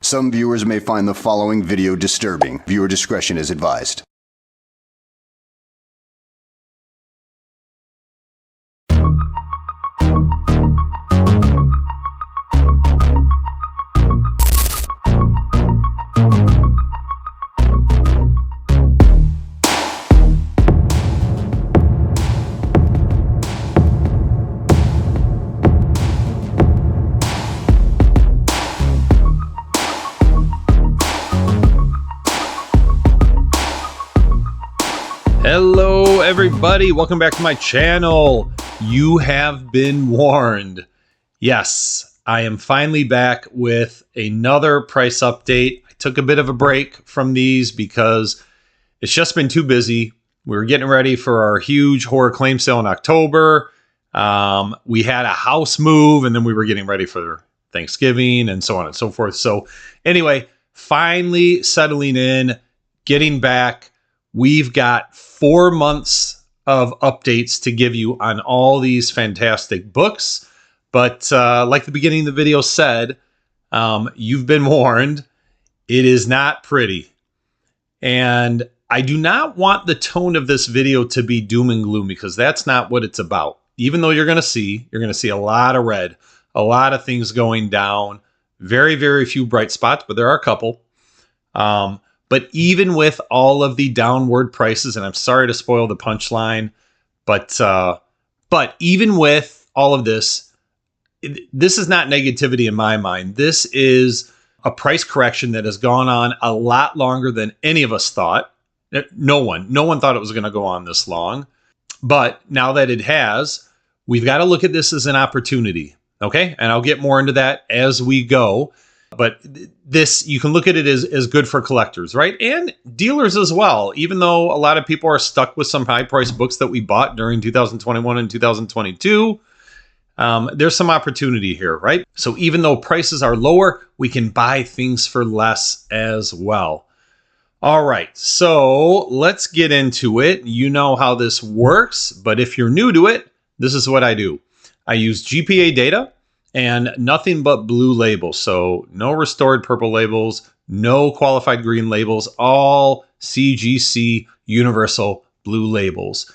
Some viewers may find the following video disturbing. Viewer discretion is advised. Hello everybody, welcome back to my channel. You have been warned. Yes, I am finally back with another price update. I took a bit of a break from these because it's just been too busy. We were getting ready for our huge horror claim sale in October. We had a house move and then we were getting ready for Thanksgiving and so on and so forth. So anyway, finally settling in, getting back. We've got 4 months of updates to give you on all these fantastic books. But like the beginning of the video said, you've been warned. It is not pretty. And I do not want the tone of this video to be doom and gloom because that's not what it's about. Even though you're going to see a lot of red, a lot of things going down, very, very few bright spots, but there are a couple. But even with all of the downward prices, and I'm sorry to spoil the punchline, but even with all of this, this is not negativity in my mind. This is a price correction that has gone on a lot longer than any of us thought. No one thought it was going to go on this long. But now that it has, we've got to look at this as an opportunity. Okay. And I'll get more into that as we go. But this, you can look at it as good for collectors, right? And dealers as well, even though a lot of people are stuck with some high-priced books that we bought during 2021 and 2022. There's some opportunity here, right? So even though prices are lower, we can buy things for less as well. All right, so let's get into it. You know how this works, but if you're new to it, this is what I do. I use GPA data and nothing but blue labels. So no restored purple labels, no qualified green labels, all CGC universal blue labels.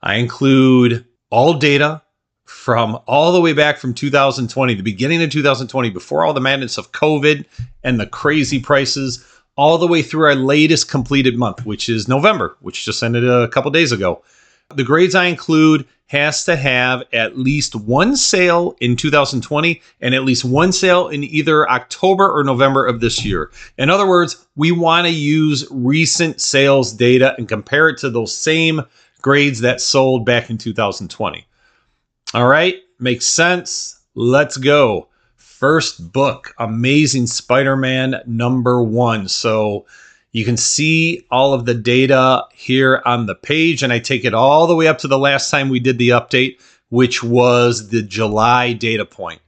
I include all data from all the way back from 2020, the beginning of 2020, before all the madness of COVID and the crazy prices, all the way through our latest completed month, which is November, which just ended a couple days ago. The grades I include has to have at least one sale in 2020 and at least one sale in either October or November of this year. In other words, we want to use recent sales data and compare it to those same grades that sold back in 2020. All right, makes sense. Let's go. First book, Amazing Spider-Man #1. So you can see all of the data here on the page, and I take it all the way up to the last time we did the update, which was the July data point.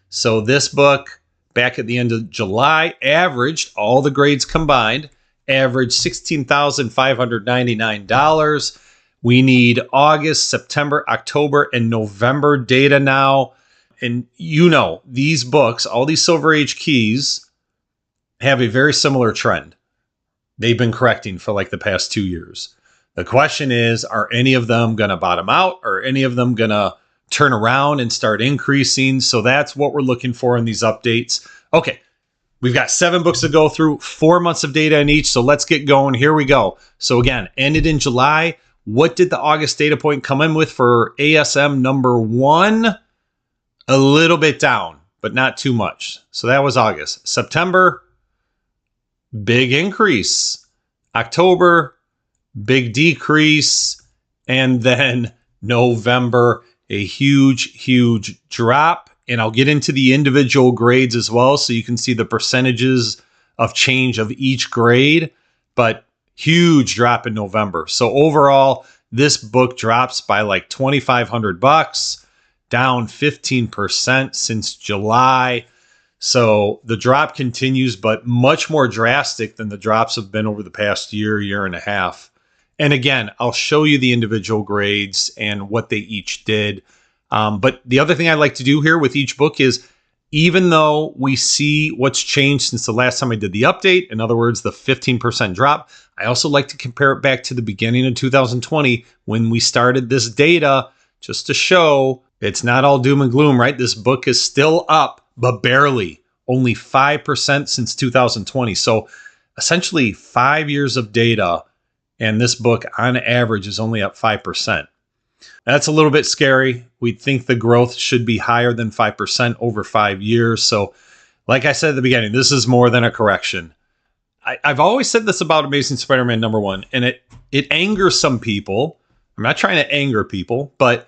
So this book, back at the end of July, averaged, all the grades combined, averaged $16,599. We need August, September, October, and November data now. And you know, these books, all these Silver Age keys, have a very similar trend. They've been correcting for like the past 2 years. The question is, are any of them going to bottom out? Or any of them going to turn around and start increasing? So that's what we're looking for in these updates. Okay, we've got 7 books to go through, 4 months of data in each. So let's get going. Here we go. So again, ended in July. What did the August data point come in with for ASM #1? A little bit down, but not too much. So that was August. September, big increase. October, big decrease. And then November, a huge, huge drop. And I'll get into the individual grades as well, so you can see the percentages of change of each grade, but huge drop in November. So overall, this book drops by like $2,500, down 15% since July. So the drop continues, but much more drastic than the drops have been over the past year and a half. And again, I'll show you the individual grades and what they each did. But the other thing I like to do here with each book is even though we see what's changed since the last time I did the update, in other words, the 15% drop, I also like to compare it back to the beginning of 2020 when we started this data, just to show it's not all doom and gloom, right? This book is still up, but barely, only 5% since 2020. So essentially 5 years of data, and this book on average is only up 5%. That's a little bit scary. We'd think the growth should be higher than 5% over 5 years. So like I said at the beginning, this is more than a correction. I've always said this about Amazing Spider-Man #1, and it angers some people. I'm not trying to anger people, but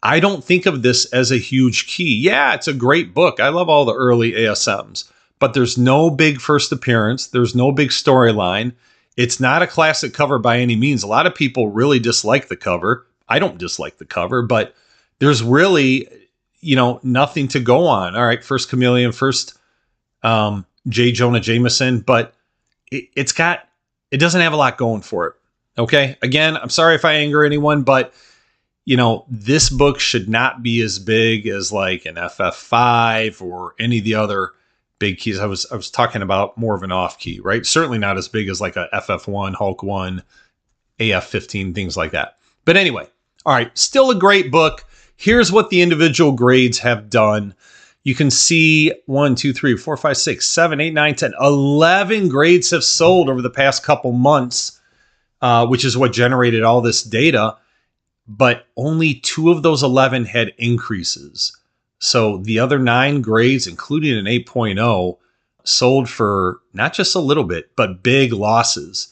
I don't think of this as a huge key. Yeah, it's a great book. I love all the early ASMs, but there's no big first appearance. There's no big storyline. It's not a classic cover by any means. A lot of people really dislike the cover. I don't dislike the cover, but there's really, nothing to go on. All right, first Chameleon, first J. Jonah Jameson, but it doesn't have a lot going for it. Okay, again, I'm sorry if I anger anyone, but this book should not be as big as like an FF5 or any of the other big keys. I was talking about more of an off key, right? Certainly not as big as like a FF1, Hulk 1, AF15, things like that. But anyway, all right, still a great book. Here's what the individual grades have done. You can see 1, 2, 3, 4, 5, 6, 7, 8, 9, 10, 11 grades have sold over the past couple months, which is what generated all this data. But only 2 of those 11 had increases. So the other 9 grades, including an 8.0, sold for not just a little bit, but big losses.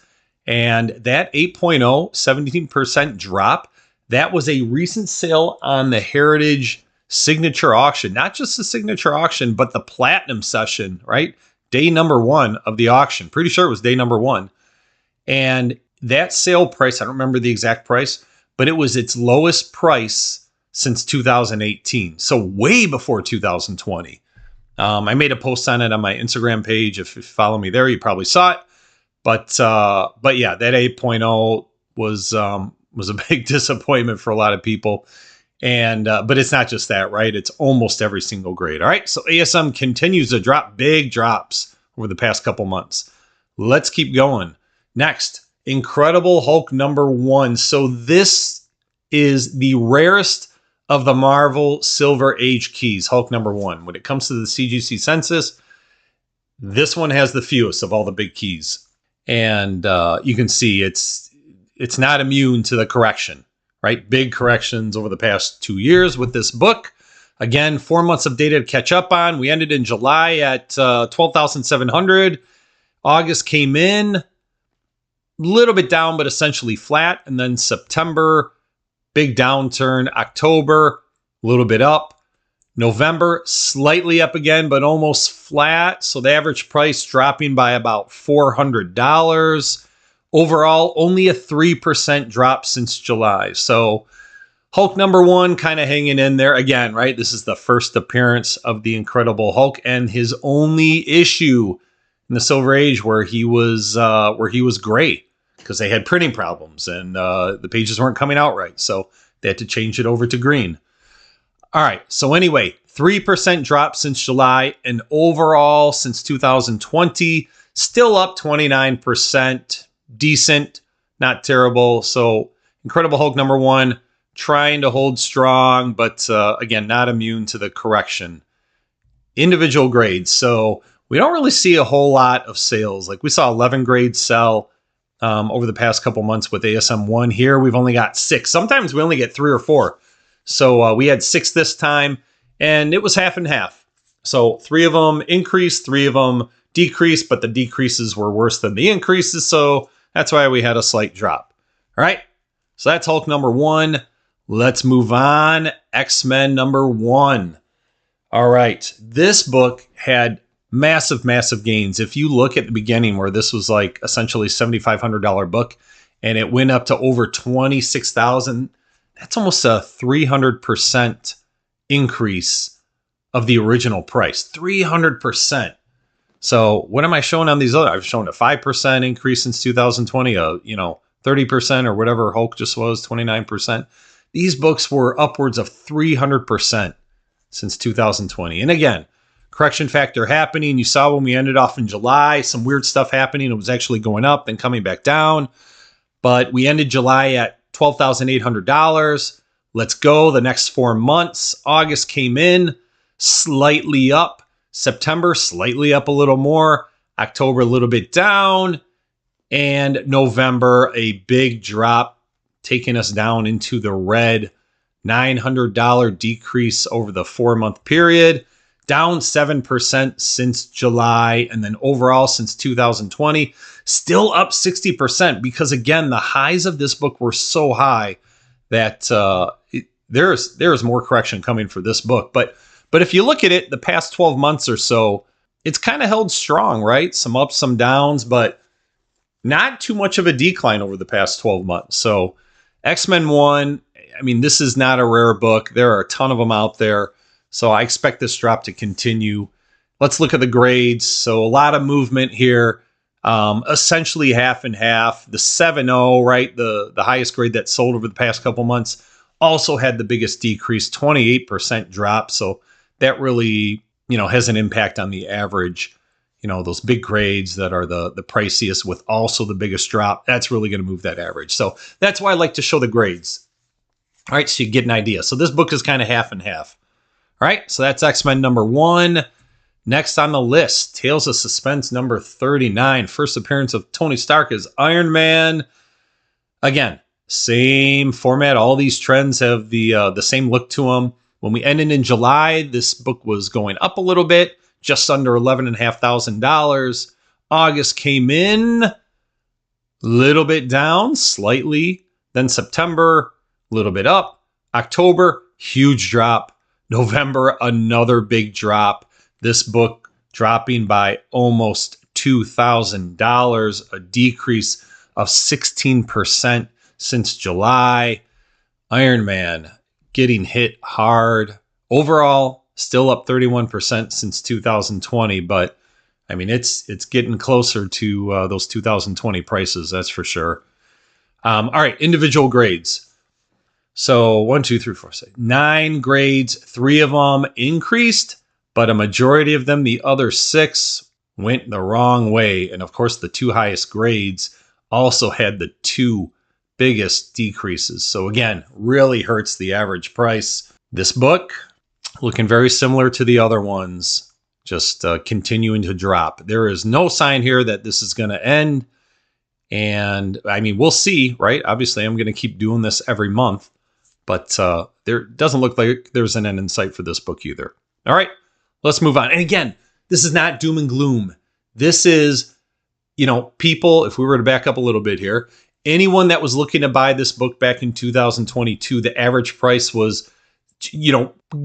And that 8.0, 17% drop, that was a recent sale on the Heritage Signature Auction. Not just the Signature Auction, but the Platinum Session, right? Day number 1 of the auction. Pretty sure it was day number 1. And that sale price, I don't remember the exact price, but it was its lowest price since 2018. So way before 2020. I made a post on it on my Instagram page. If you follow me there, you probably saw it. But yeah, that 8.0 was a big disappointment for a lot of people. And but it's not just that, right? It's almost every single grade. All right. So ASM continues to drop big drops over the past couple months. Let's keep going. Next. Incredible Hulk #1. So this is the rarest of the Marvel Silver Age keys, Hulk #1. When it comes to the CGC census, this one has the fewest of all the big keys. And you can see it's not immune to the correction, right? Big corrections over the past 2 years with this book. Again, 4 months of data to catch up on. We ended in July at 12,700. August came in little bit down, but essentially flat. And then September, big downturn. October, a little bit up. November, slightly up again, but almost flat. So the average price dropping by about $400. Overall, only a 3% drop since July. So Hulk #1 kind of hanging in there again, right? This is the first appearance of the Incredible Hulk and his only issue in the Silver Age where he was gray because they had printing problems and the pages weren't coming out right. So they had to change it over to green. All right. So anyway, 3% drop since July and overall since 2020, still up 29%. Decent, not terrible. So Incredible Hulk #1 trying to hold strong, but again, not immune to the correction. Individual grades. So we don't really see a whole lot of sales. Like we saw 11 grades sell over the past couple months with ASM1. Here we've only got 6. Sometimes we only get 3 or 4. So we had 6 this time, and it was half and half. So 3 of them increased, 3 of them decreased, but the decreases were worse than the increases. So that's why we had a slight drop. All right. So that's Hulk #1. Let's move on. X-Men #1. All right. This book had massive, massive gains. If you look at the beginning where this was like essentially $7,500 book and it went up to over 26,000, that's almost a 300% increase of the original price. 300%. So what am I showing on these other? I've shown a 5% increase since 2020, 30% or whatever Hulk just was, 29%. These books were upwards of 300% since 2020. And again, correction factor happening. You saw when we ended off in July, some weird stuff happening. It was actually going up and coming back down. But we ended July at $12,800. Let's go. The next 4 months. August came in slightly up. September, slightly up a little more. October, a little bit down. And November, a big drop, taking us down into the red. $900 decrease over the 4-month period. Down 7% since July. And then overall since 2020, still up 60%. Because again, the highs of this book were so high that there's more correction coming for this book. But if you look at it, the past 12 months or so, it's kind of held strong, right? Some ups, some downs, but not too much of a decline over the past 12 months. So X-Men 1, I mean, this is not a rare book. There are a ton of them out there. So I expect this drop to continue. Let's look at the grades. So a lot of movement here. Essentially half and half. The 7.0, right? The highest grade that sold over the past couple months also had the biggest decrease, 28% drop. So that really, has an impact on the average. Those big grades that are the priciest with also the biggest drop, that's really going to move that average. So that's why I like to show the grades. All right, so you get an idea. So this book is kind of half and half. All right, so that's X-Men number 1. Next on the list, Tales of Suspense number 39. First appearance of Tony Stark as Iron Man. Again, same format. All these trends have the same look to them. When we ended in July, this book was going up a little bit, just under $11,500. August came in a little bit down, slightly. Then September, a little bit up. October, huge drop. November, another big drop. This book dropping by almost $2,000, a decrease of 16% since July. Iron Man getting hit hard. Overall, still up 31% since 2020, but I mean, it's getting closer to those 2020 prices, that's for sure. All right, individual grades. So 1, 2, 3, 4, 6, 9 grades. 3 of them increased, but a majority of them, the other 6, went the wrong way. And of course, the 2 highest grades also had the 2 biggest decreases. So again, really hurts the average price. This book, looking very similar to the other ones, just continuing to drop. There is no sign here that this is going to end. And I mean, we'll see, right? Obviously, I'm going to keep doing this every month. But there doesn't look like there's an end in sight for this book either. All right, let's move on. And again, this is not doom and gloom. This is, people, if we were to back up a little bit here, anyone that was looking to buy this book back in 2022, the average price was,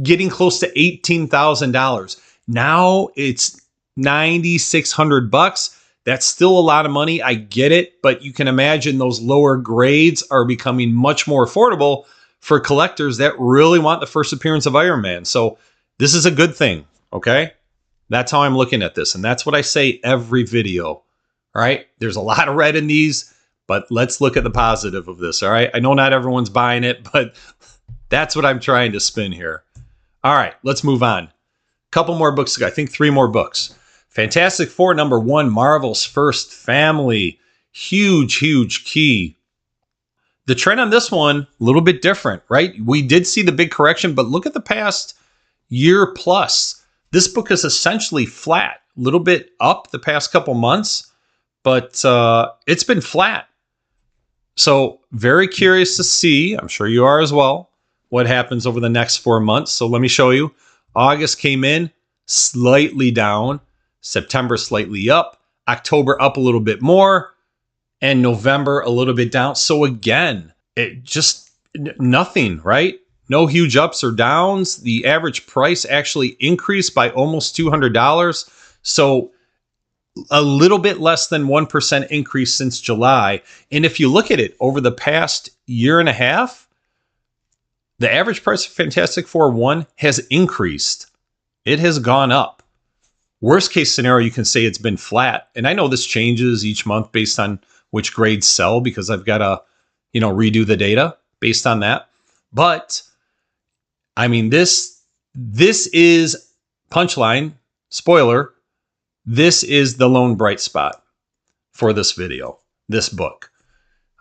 getting close to $18,000. Now it's $9,600. That's still a lot of money. I get it, but you can imagine those lower grades are becoming much more affordable for collectors that really want the first appearance of Iron Man. So this is a good thing, okay? That's how I'm looking at this, and that's what I say every video, all right? There's a lot of red in these, but let's look at the positive of this, all right? I know not everyone's buying it, but that's what I'm trying to spin here. All right, let's move on. Couple more books to go. I think 3 more books. Fantastic Four number 1, Marvel's First Family. Huge, huge key. The trend on this one, a little bit different, right? We did see the big correction, but look at the past year plus. This book is essentially flat, a little bit up the past couple months, but it's been flat. So very curious to see, I'm sure you are as well, what happens over the next 4 months. So let me show you. August came in slightly down, September slightly up, October up a little bit more, and November a little bit down. So again, it just nothing, right? No huge ups or downs. The average price actually increased by almost $200. So a little bit less than 1% increase since July. And if you look at it over the past year and a half, the average price of Fantastic Four 1 has increased. It has gone up. Worst case scenario, you can say it's been flat. And I know this changes each month based on which grades sell because I've got to, redo the data based on that. But I mean, this is punchline. spoiler, this is the lone bright spot for this video, this book.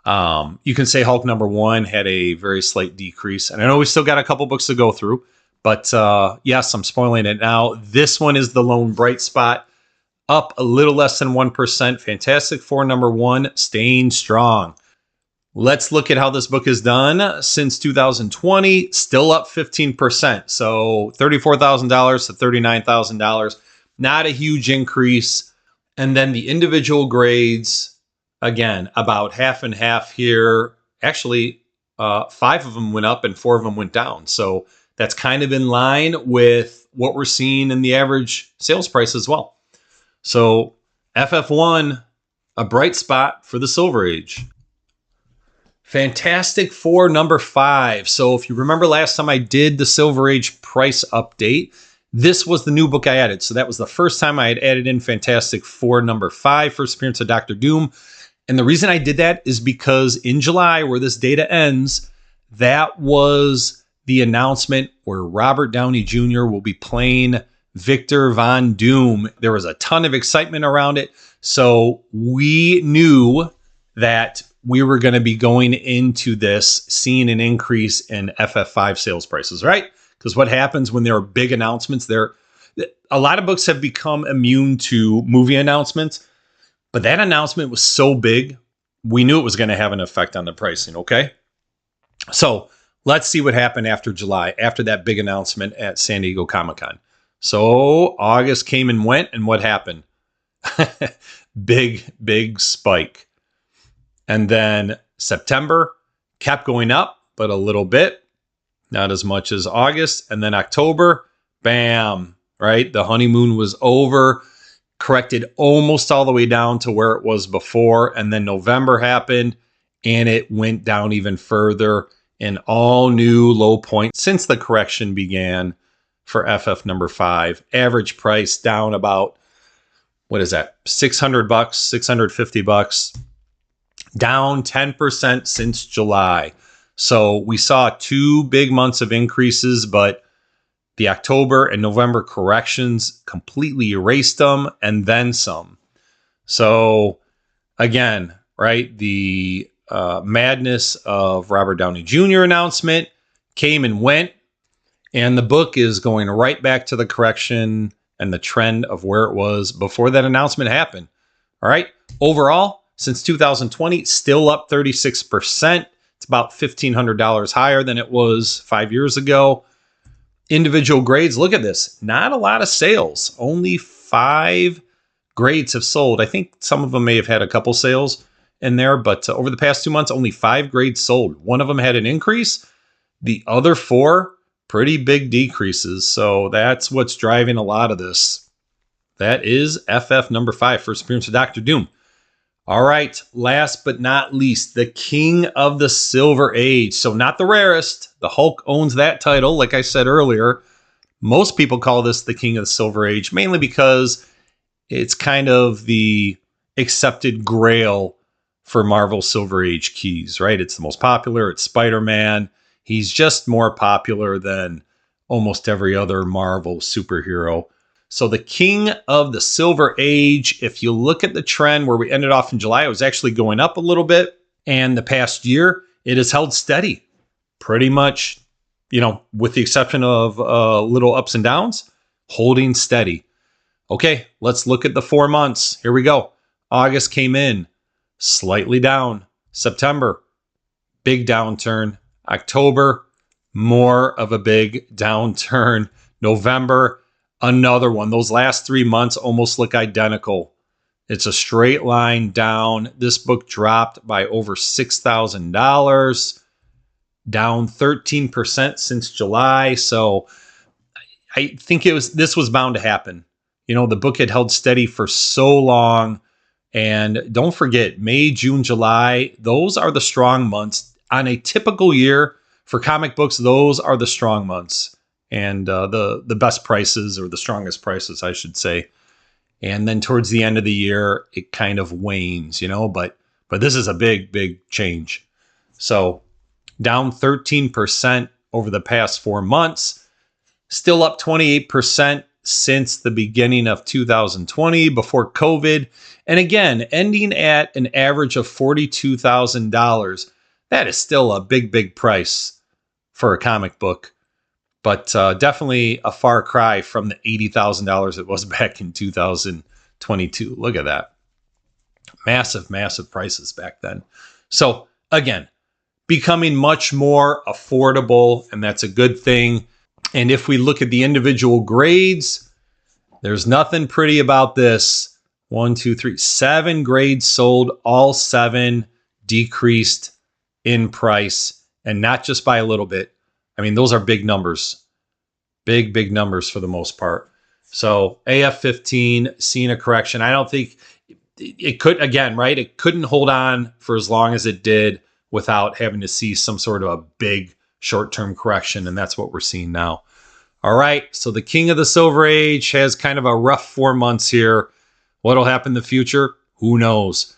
You can say Hulk #1 had a very slight decrease. And I know we still got a couple books to go through. But yes, I'm spoiling it now. This one is the lone bright spot. Up a little less than 1%. Fantastic Four #1 staying strong. Let's look at how this book is done since 2020. Still up 15%. So $34,000 to $39,000. Not a huge increase. And then the individual grades, again, about half and half here. Actually, 5 of them went up and 4 of them went down. So that's kind of in line with what we're seeing in the average sales price as well. So FF1, a bright spot for the Silver Age. Fantastic Four #5. So if you remember last time I did the Silver Age price update, this was the new book I added. So that was the first time I had added in Fantastic Four #5, first appearance of Dr. Doom. And the reason I did that is because in July, where this data ends, that was the announcement where Robert Downey Jr. will be playing Victor Von Doom. There was a ton of excitement around it. So we knew that we were going to be going into this seeing an increase in FF5 sales prices, right? Because what happens when there are big announcements, a lot of books have become immune to movie announcements, but that announcement was so big, we knew it was going to have an effect on the pricing, okay? So let's see what happened after July, after that big announcement at San Diego Comic-Con. So August came and went, and what happened? Big spike. And then September kept going up, but a little bit, not as much as August. And then October, bam, right? The honeymoon was over, corrected almost all the way down to where it was before. And then November happened, and it went down even further. An all new low point since the correction began for FF #5. Average price down about, what is that? $600, $650. Down 10% since July. So we saw 2 big months of increases, but the October and November corrections completely erased them and then some. So again, right, the madness of Robert Downey Jr. announcement came and went, and the book is going right back to the correction and the trend of where it was before that announcement happened. All right. Overall, since 2020, still up 36%. It's about $1,500 higher than it was 5 years ago. Individual grades, look at this. Not a lot of sales. Only 5 grades have sold. I think some of them may have had a couple sales in there, but over the past 2 months, only 5 grades sold. One of them had an increase. The other 4, pretty big decreases. So that's what's driving a lot of this. That is FF #5, first appearance of Dr. Doom. All right, last but not least, the King of the Silver Age. So not the rarest. The Hulk owns that title, like I said earlier. Most people call this the King of the Silver Age, mainly because it's kind of the accepted grail for Marvel Silver Age keys, right? It's the most popular. It's Spider-Man. He's just more popular than almost every other Marvel superhero. So the King of the Silver Age, if you look at the trend where we ended off in July, it was actually going up a little bit. And the past year, it has held steady. Pretty much, with the exception of little ups and downs, holding steady. Okay, let's look at the 4 months. Here we go. August came in slightly down. September, big downturn. October, more of a big downturn. November, another one. Those last 3 months almost look identical. It's a straight line down. This book dropped by over $6,000, down 13% since July. So I think this was bound to happen. The book had held steady for so long. And don't forget, May, June, July, those are the strong months. On a typical year for comic books, those are the strong months. And the best prices, or the strongest prices, I should say. And then towards the end of the year, it kind of wanes, but this is a big change. So down 13% over the past 4 months, still up 28% since the beginning of 2020 before COVID. And again, ending at an average of $42,000. That is still a big, big price for a comic book, but definitely a far cry from the $80,000 it was back in 2022. Look at that. Massive, massive prices back then. So again, becoming much more affordable, and that's a good thing. And if we look at the individual grades, there's nothing pretty about this. 1, 2, 3, 7 grades sold. All 7 decreased in price, and not just by a little bit. I mean, those are big numbers. Big, big numbers for the most part. So AF-15 seeing a correction. I don't think it could, again, right? It couldn't hold on for as long as it did without having to see some sort of a big short-term correction, and that's what we're seeing now. All right, so the King of the Silver Age has kind of a rough 4 months here. What'll happen in the future? Who knows?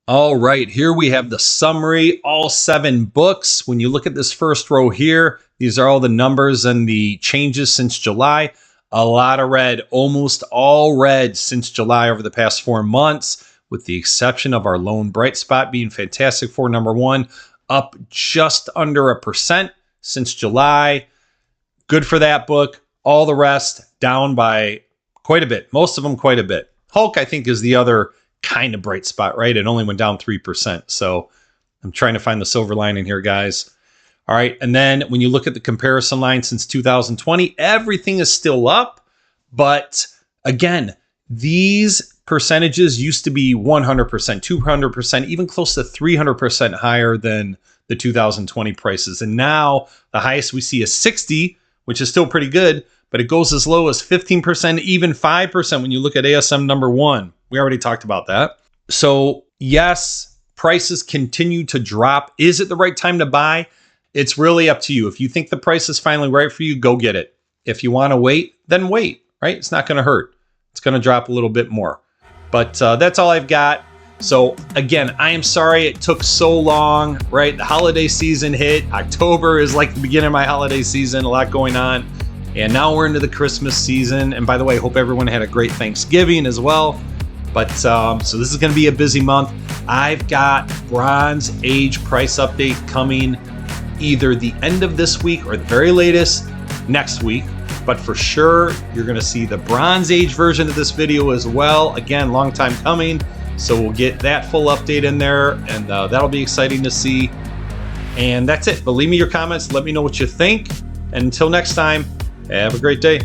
All right, here we have the summary, all 7 books. When you look at this first row here, these are all the numbers and the changes since July. A lot of red, almost all red since July over the past 4 months, with the exception of our lone bright spot being Fantastic Four #1, up just under 1% since July. Good for that book. All the rest down by quite a bit. Most of them quite a bit. Hulk, I think, is the other kind of bright spot, right? It only went down 3%. So I'm trying to find the silver lining here, guys. All right. And then when you look at the comparison line since 2020, everything is still up. But again, these percentages used to be 100%, 200%, even close to 300% higher than the 2020 prices. And now the highest we see is 60, which is still pretty good, but it goes as low as 15%, even 5% when you look at ASM #1. We already talked about that. So yes, prices continue to drop. Is it the right time to buy? It's really up to you. If you think the price is finally right for you, go get it. If you want to wait, then wait, right? It's not going to hurt. It's going to drop a little bit more. But that's all I've got. So again, I am sorry it took so long, right? The holiday season hit. October is like the beginning of my holiday season, a lot going on. And now we're into the Christmas season. And by the way, I hope everyone had a great Thanksgiving as well. But so this is going to be a busy month. I've got Bronze Age price update coming either the end of this week or the very latest next week. But for sure, you're going to see the Bronze Age version of this video as well. Again, long time coming. So we'll get that full update in there, and that'll be exciting to see. And that's it. But leave me your comments. Let me know what you think. And until next time, have a great day.